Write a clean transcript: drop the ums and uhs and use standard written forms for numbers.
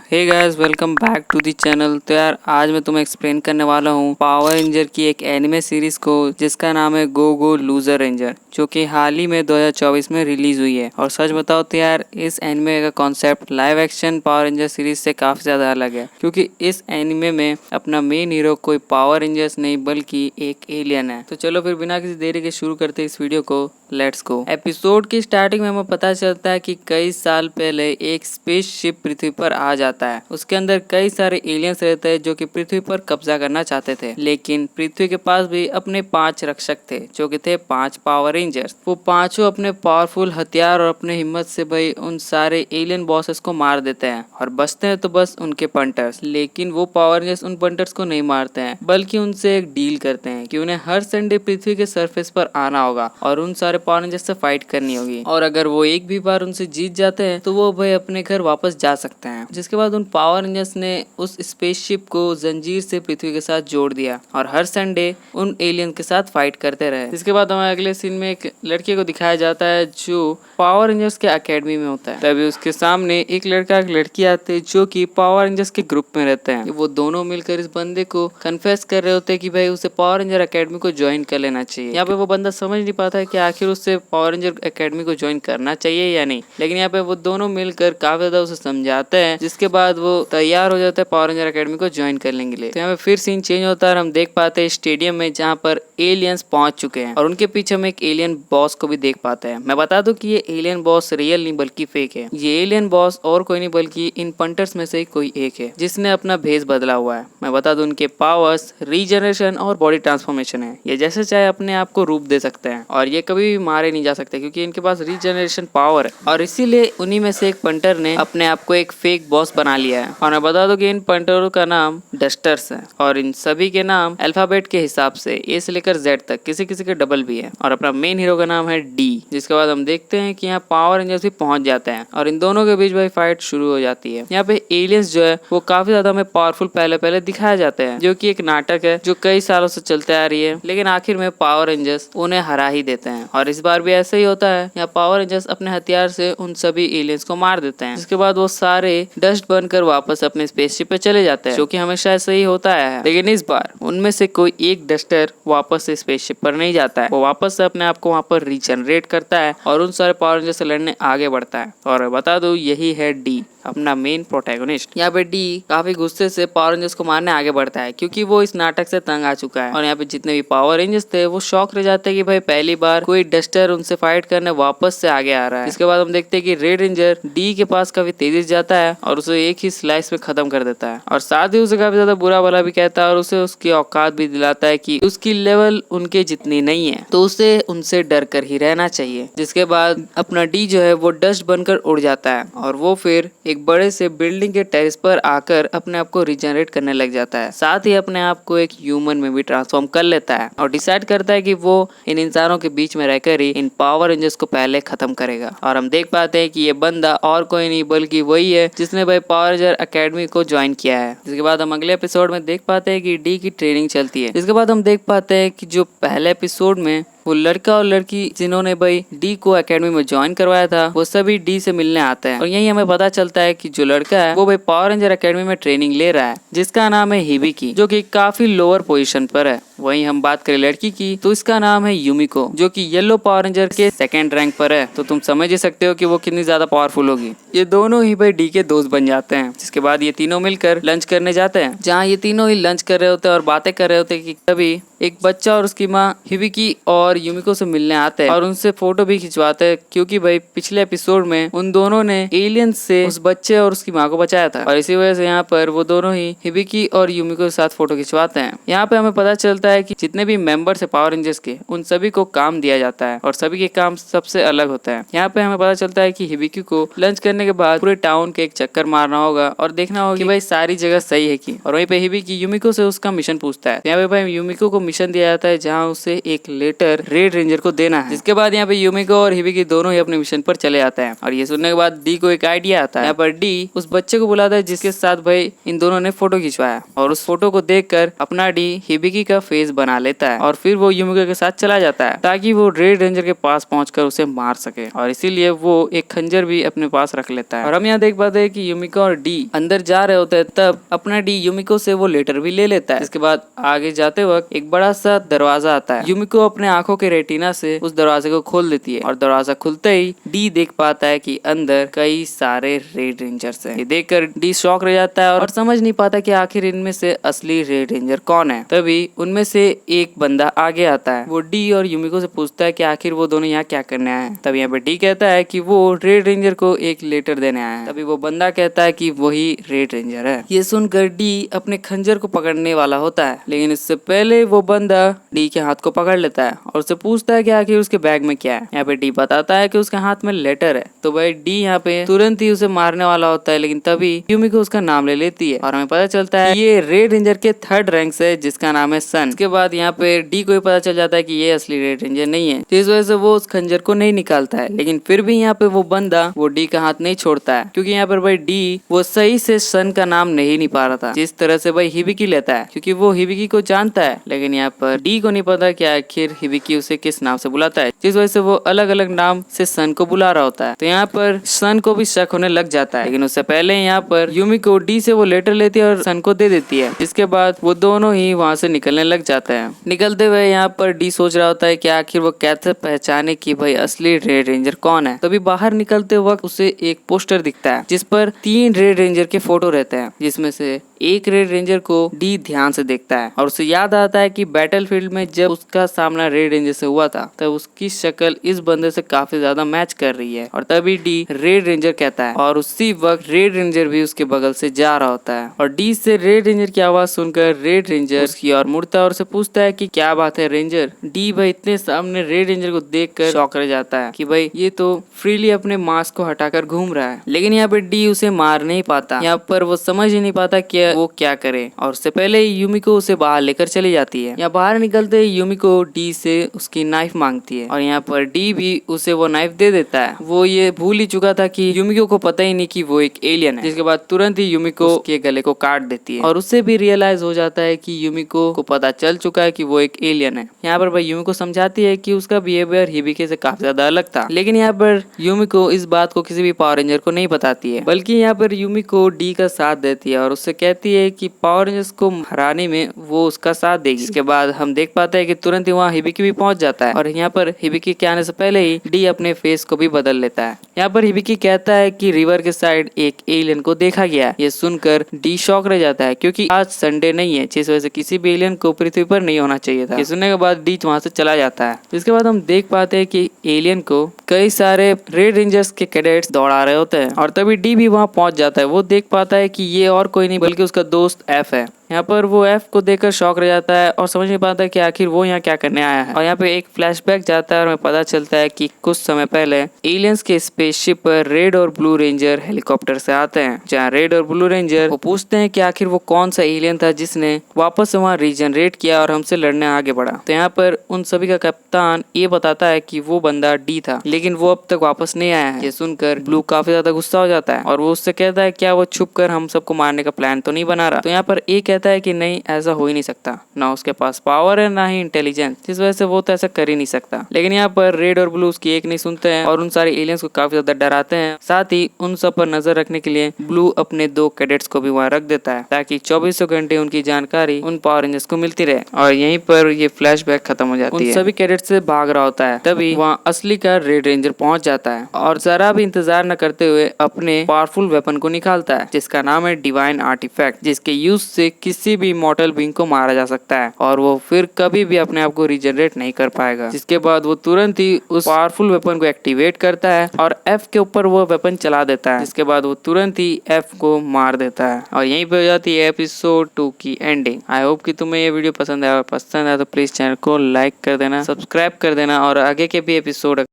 Hey guys, welcome back to the channel. तो यार आज मैं तुम्हें एक्सप्लेन करने वाला हूँ पावर रेंजर की एक एनिमे सीरीज को जिसका नाम है गो गो लूजर रेंजर, जो कि हाल ही में 2024 में रिलीज हुई है। और सच बताओ तो यार इस एनिमे का concept live action power ranger series से काफी ज्यादा अलग है, क्योंकि इस एनिमे में अपना मेन हीरो कोई पावर रेंजर्स नहीं बल्कि एक एलियन है। तो चलो फिर बिना किसी देरी के शुरू करते इस वीडियो को। Let's go. एपिसोड की स्टार्टिंग में हमें पता चलता है कि कई साल पहले एक स्पेसशिप पृथ्वी पर आ जाता है। उसके अंदर कई सारे एलियंस रहते हैं जो कि पृथ्वी पर कब्जा करना चाहते थे, लेकिन पृथ्वी के पास भी अपने 5 रक्षक थे जो कि थे 5 पावर रेंजर्स। वो पांचों अपने पावरफुल हथियार और अपने हिम्मत से भाई उन सारे एलियन बॉसेस को मार देते हैं और बचते हैं तो बस उनके पंटर्स। लेकिन वो पावर रेंजर्स उन पंटर्स को नहीं मारते हैं, बल्कि उनसे एक डील करते हैं कि उन्हें हर संडे पृथ्वी के सरफेस पर आना होगा और उन सारे पावर रेंजर्स से फाइट करनी होगी। और अगर वो एक भी बार उनसे जीत जाते हैं तो वो भाई अपने घर वापस जा सकते हैं। जिसके बाद उन पावर रेंजर्स ने उस स्पेसशिप को जंजीर से पृथ्वी के साथ जोड़ दिया और हर संडे उन एलियन के साथ फाइट करते रहे। इसके बाद हमें अगले सीन में एक लड़के को दिखाया जाता है जो पावर रेंजर्स के अकेडमी में होता है। तभी उसके सामने एक लड़का एक लड़की आते हैं जो कि पावर रेंजर्स के ग्रुप में रहते हैं। वो दोनों मिलकर इस बंदे को कन्फेस कर रहे होते हैं कि भाई उसे पावर रेंजर अकेडमी को ज्वाइन कर लेना चाहिए। यहाँ पे वो बंदा समझ नहीं पाता है कि आखिर उससे पावर रेंजर अकेडमी को ज्वाइन करना चाहिए या नहीं, लेकिन यहाँ पे वो दोनों मिलकर काफी ज्यादा उसे समझाते हैं। जिसके बाद वो तैयार हो जाता है पावर रेंजर अकेडमी को ज्वाइन करने के लिए। तो यहाँ पे फिर सीन चेंज होता है और हम देख पाते हैं स्टेडियम में जहाँ पर एलियंस पहुंच चुके हैं और उनके पीछे हम एक एलियन बॉस को भी देख पाते हैं। मैं बता दूं कि ये एलियन बॉस रियल नहीं बल्कि फेक है। ये एलियन बॉस और कोई नहीं बल्कि इन पंटर्स में से कोई एक है जिसने अपना भेष बदला हुआ है। मैं बता दूं उनके पावर्स रीजनरेशन और बॉडी ट्रांसफॉर्मेशन है। ये जैसे चाहे अपने आप को रूप दे सकते हैं और ये कभी भी मारे नहीं जा सकते क्योंकि इनके पास रीजनरेशन पावर है। और इसीलिए उन्हीं में से एक पंटर ने अपने आप को एक फेक बॉस बना लिया है। और मैं बता दूं कि इन पंटरों का नाम डस्टर्स है और इन सभी के नाम अल्फाबेट के हिसाब से ए से लेकर जेड तक, किसी किसी के डबल भी है। और अपना मेन हीरो का नाम है डी। जिसके बाद हम देखते हैं कि यहाँ पावर रेंजर्स भी पहुंच जाते हैं और इन दोनों के बीच भाई फाइट शुरू हो जाती है। यहाँ पे एलियंस जो है वो काफी ज्यादा हमें पावरफुल पहले दिखाया जाते हैं, जो कि एक नाटक है जो कई सालों से चलते आ रही है। लेकिन आखिर में पावर रेंजर्स उन्हें हरा ही देते हैं और इस बार भी ऐसे ही होता है। यहाँ पावर रेंजर्स अपने हथियार से उन सभी एलियंस को मार देते हैं। जिसके बाद वो सारे डस्ट बनकर वापस अपने स्पेसशिप पे चले जाते हैं, जो कि हमेशा ऐसे ही होता है। लेकिन इस बार उनमें से कोई एक डस्टर वापस से स्पेसशिप पर नहीं जाता है। वो वापस से अपने आप को वहाँ पर रीजनरेट करता है और उन सारे पावर रेंजर्स से लड़ने आगे बढ़ता है। और बता दो यही है डी, अपना मेन प्रोटैगनिस्ट। यहाँ पे डी काफी गुस्से से पावर रेंजर्स को मारने आगे बढ़ता है क्योंकि वो इस नाटक से तंग आ चुका है। और यहाँ पे जितने भी पावर रेंजर्स थे वो शॉक रह जाते हैं कि भाई पहली बार कोई डस्टर उनसे फाइट करने वापस से आगे आ रहा है। इसके बाद हम देखते हैं कि रेड रेंजर डी के पास काफी तेजी से जाता है और उसे एक ही स्लाइस में खत्म कर देता है और साथ ही उसे काफी ज्यादा बुरा भला भी कहता है और उसे उसकी औकात भी दिलाता है कि उसकी लेवल उनके जितनी नहीं है तो उसे उनसे डर कर ही रहना चाहिए। जिसके बाद अपना डी जो है वो डस्ट बनकर उड़ जाता है और वो फिर एक बड़े से बिल्डिंग के टेरेस पर आकर अपने आप को रिजनरेट करने लग जाता है। साथ ही अपने आप को एक ह्यूमन में भी ट्रांसफॉर्म कर लेता है और डिसाइड करता है कि वो इन इंसानों के बीच में रहकर ही इन पावर रेंजर्स को पहले खत्म करेगा। और हम देख पाते हैं कि ये बंदा और कोई नहीं बल्कि वही है जिसने भाई पावर रेंजर अकेडमी को ज्वाइन किया है। जिसके बाद हम अगले एपिसोड में देख पाते हैं कि डी की ट्रेनिंग चलती है। इसके बाद हम देख पाते हैं कि जो पहले एपिसोड में वो लड़का और लड़की जिन्होंने भाई डी को एकेडमी में ज्वाइन करवाया था वो सभी डी से मिलने आते हैं। और यही हमें पता चलता है कि जो लड़का है वो भाई पावर रेंजर एकेडमी में ट्रेनिंग ले रहा है जिसका नाम है हिबिकी, जो कि काफी लोअर पोजीशन पर है। वहीं हम बात करें लड़की की तो इसका नाम है यूमिको, जो कि येलो पावर रेंजर के 2nd रैंक पर है। तो तुम समझ ही सकते हो कि वो कितनी ज्यादा पावरफुल होगी। ये दोनों ही भाई डी के दोस्त बन जाते हैं। जिसके बाद ये तीनों मिलकर लंच करने जाते हैं, जहाँ ये तीनों ही लंच कर रहे होते हैं और बातें कर रहे होते हैं कि तभी एक बच्चा और उसकी माँ हिबिकी और यूमिको से मिलने आते हैं और उनसे फोटो भी खिंचवाते हैं क्योंकि भाई पिछले एपिसोड में उन दोनों ने एलियंस से उस बच्चे और उसकी माँ को बचाया था और इसी वजह से यहाँ पर वो दोनों ही हिबिकी और यूमिको के साथ फोटो खिंचवाते हैं। यहाँ पे हमें पता चलता है कि जितने भी मेंबर्स है पावर रेंजर्स के उन सभी को काम दिया जाता है और सभी के काम सबसे अलग होता है। यहाँ पे हमें पता चलता है कि हिबिकी को लंच करने के बाद पूरे टाउन के एक चक्कर मारना होगा और देखना होगा कि भाई सारी जगह सही है कि। और वहीं पे हिबिकी यूमिको से उसका मिशन पूछता है। यहाँ पे भाई यूमिको को मिशन दिया जाता है जहाँ उसे एक लेटर रेड रेंजर को देना है। जिसके बाद यहाँ पे यूमिको और हिबिकी दोनों ही अपने मिशन पर चले जाते हैं और ये सुनने के बाद डी को एक आइडिया आता है। यहाँ पर डी उस बच्चे को बुलाता है जिसके साथ भाई इन दोनों ने फोटो खिंचवाया और उस फोटो को देखकर अपना डी हिबिकी का फेस बना लेता है और फिर वो यूमिको के साथ चला जाता है ताकि वो रेड रेंजर के पास पहुंचकर उसे मार सके और इसीलिए वो एक खंजर भी अपने पास रख लेता है। और हम यहाँ देख पाते हैं कि यूमिको और डी अंदर जा रहे होते हैं, तब अपना डी यूमिको से वो लेटर भी ले लेता है। इसके बाद आगे जाते वक्त एक बड़ा सा दरवाजा आता है। यूमिको अपने आंखों के रेटिना से उस दरवाजे को खोल देती है और दरवाजा खुलते ही डी देख पाता है कि अंदर कई सारे रेड रेंजर्स हैं। ये देखकर डी शॉक रह जाता है और समझ नहीं पाता कि आखिर इनमें से असली रेड रेंजर कौन है। तभी उनमें से एक बंदा आगे आता है। वो डी और यूमिको से पूछता है कि आखिर वो दोनों यहाँ क्या करने आए हैं। तभी यहाँ पे डी कहता है कि वो रेड रेंजर को एक लेटर देने आया है। तभी वो बंदा कहता है कि वही रेड रेंजर है। ये सुनकर डी अपने खंजर को पकड़ने वाला होता है, लेकिन इससे पहले वो बंदा डी के हाथ को पकड़ लेता है और उससे पूछता है कि आखिर उसके बैग में क्या है। यहाँ पे डी बताता है कि उसके हाथ में लेटर है। तो भाई डी यहाँ पे तुरंत ही उसे मारने वाला होता है, लेकिन तभी यूमिको उसका नाम ले लेती है और हमें पता चलता है ये रेड रेंजर के 3rd रैंक से जिसका नाम है सन। इसके बाद यहाँ पे डी को भी पता चल जाता है कि ये असली रेड रेंजर नहीं है, तो इस वजह से वो उस खंजर को नहीं निकालता है। लेकिन फिर भी यहाँ पे वो बंदा वो डी का हाथ नहीं छोड़ता है, क्योंकि यहाँ पर भाई डी वो सही से सन का नाम नहीं पा रहा था जिस तरह से भाई हिबिकी लेता है, क्योंकि वो हिबिकी को जानता है। लेकिन यहाँ पर डी को नहीं पता कि आखिर हिबिकी उसे किस नाम से बुलाता है, जिस वजह से वो अलग अलग नाम से सन को बुला रहा होता है। तो यहाँ पर सन को भी शक होने लग जाता है, लेकिन उससे पहले यहाँ पर यूमिको डी से वो लेटर लेती है और सन को दे देती है। इसके बाद वो दोनों ही वहाँ से निकलने लग जाते हैं। निकलते हुए यहाँ पर डी सोच रहा होता है कि आखिर वो कैसे पहचाने कि भाई असली रेड रेंजर कौन है। तभी बाहर निकलते वक्त उसे एक पोस्टर दिखता है जिस पर 3 रेड रेंजर के फोटो रहते हैं, जिसमें से एक रेड रेंजर को डी ध्यान से देखता है और उसे याद आता है कि बैटलफील्ड में जब उसका सामना रेड रेंजर से हुआ था तब उसकी शक्ल इस बंदे से काफी ज्यादा मैच कर रही है। और तभी डी रेड रेंजर कहता है और उसी वक्त रेड रेंजर भी उसके बगल से जा रहा होता है और डी से रेड रेंजर की आवाज सुनकर रेड रेंजर उसकी ओर मुड़ता है और उसे पूछता है कि क्या बात है रेंजर। डी भाई इतने सामने रेड रेंजर को देखकर शॉक रह जाता है कि भाई ये तो फ्रीली अपने मास्क को हटाकर घूम रहा है। लेकिन यहाँ पे डी उसे मार नहीं पाता। यहाँ पर वो समझ ही नहीं पाता कि वो क्या करे और उससे पहले यूमिको उसे बाहर लेकर चली जाती है। यहाँ बाहर निकलते ही यूमिको डी से उसकी नाइफ मांगती है और यहाँ पर डी भी उसे वो नाइफ दे देता है। वो ये भूल ही चुका था कि यूमिको को पता ही नहीं कि वो एक एलियन है, जिसके बाद तुरंत ही यूमिको उसके गले को काट देती है और उससे भी रियलाइज हो जाता है कि यूमिको को पता चल चुका है कि वो एक एलियन है। यहाँ पर भाई यूमिको समझाती है कि उसका बिहेवियर हिबिके से काफी ज्यादा अलग था, लेकिन यहाँ पर यूमिको इस बात को किसी भी पावर रेंजर को नहीं बताती है, बल्कि यहाँ पर यूमिको डी का साथ देती है और उससे कहती है कि पावर रेंजर्स को हराने में वो उसका साथ देगी। इसके बाद हम देख पाते हैं कि तुरंत ही वहाँ हिबिकी भी पहुंच जाता है और यहाँ पर हिबिकी के आने से पहले ही डी अपने फेस को भी बदल लेता है। यहाँ पर हिबिकी कहता है कि रिवर के साइड एक एलियन को देखा गया। ये सुनकर डी शॉक रह जाता है, क्योंकि आज संडे नहीं है, जिस वजह से किसी भी एलियन को पृथ्वी पर नहीं होना चाहिए था। ये सुनने के बाद डी वहाँ से चला जाता है। इसके बाद हम देख पाते हैं कि एलियन को कई सारे रेड रेंजर्स के कैडेट्स दौड़ा रहे होते हैं और तभी डी भी वहाँ पहुंच जाता है। वो देख पाता है कि ये और कोई नहीं बल्कि उसका दोस्त एफ है। यहाँ पर वो एफ को देखकर शॉक रह जाता है और समझ नहीं पाता कि आखिर वो यहाँ क्या करने आया है। और यहाँ पे एक फ्लैशबैक जाता है और हमें पता चलता है कि कुछ समय पहले एलियंस के स्पेसशिप पर रेड और ब्लू रेंजर हेलीकॉप्टर से आते हैं, जहाँ रेड और ब्लू रेंजर वो पूछते हैं कि आखिर वो कौन सा एलियन था जिसने वापस से वहाँ रीजनरेट किया और हमसे लड़ने आगे बढ़ा। तो यहाँ पर उन सभी का कप्तान ये बताता है कि वो बंदा डी था, लेकिन वो अब तक वापस नहीं आया है। ये सुनकर ब्लू काफी ज्यादा गुस्सा हो जाता है और वो उससे कहता है क्या वो छुप कर हम सबको मारने का प्लान तो नहीं बना रहा। तो यहाँ पर एक कहता है कि नहीं, ऐसा हो ही नहीं सकता, ना उसके पास पावर है ना ही इंटेलिजेंस, जिस वजह से वो तो ऐसा कर ही नहीं सकता। लेकिन यहाँ पर रेड और ब्लू उसकी एक नहीं सुनते हैं और उन सारे एलियंस को काफी ज्यादा डराते हैं। साथ ही उन सब पर नजर रखने के लिए ब्लू अपने 2 कैडेट्स को भी वहाँ रख देता है ताकि 24 घंटे उनकी जानकारी उन पावर रेंजर्स को मिलती रहे। और यहीं पर ये फ्लैशबैक खत्म हो जाती है। उन सभी कैडेट्स से भाग रहा होता है, तभी वहाँ असली का रेड रेंजर पहुंच जाता है और जरा भी इंतजार न करते हुए अपने पावरफुल वेपन को निकालता है जिसका नाम है डिवाइन आर्टिफैक्ट, जिसके यूज से किसी भी मॉर्टल बीइंग को मारा जा सकता है और वो फिर कभी भी अपने आप को रीजनरेट नहीं कर पाएगा। जिसके बाद वो तुरंत ही उस पावरफुल वेपन को एक्टिवेट करता है और एफ के ऊपर वो वेपन चला देता है, जिसके बाद वो तुरंत ही एफ को मार देता है और यहीं पे हो जाती है एपिसोड 2 की एंडिंग। आई होप कि तुम्हें ये वीडियो पसंद आया तो प्लीज चैनल को लाइक कर देना, सब्सक्राइब कर देना और आगे के भी एपिसोड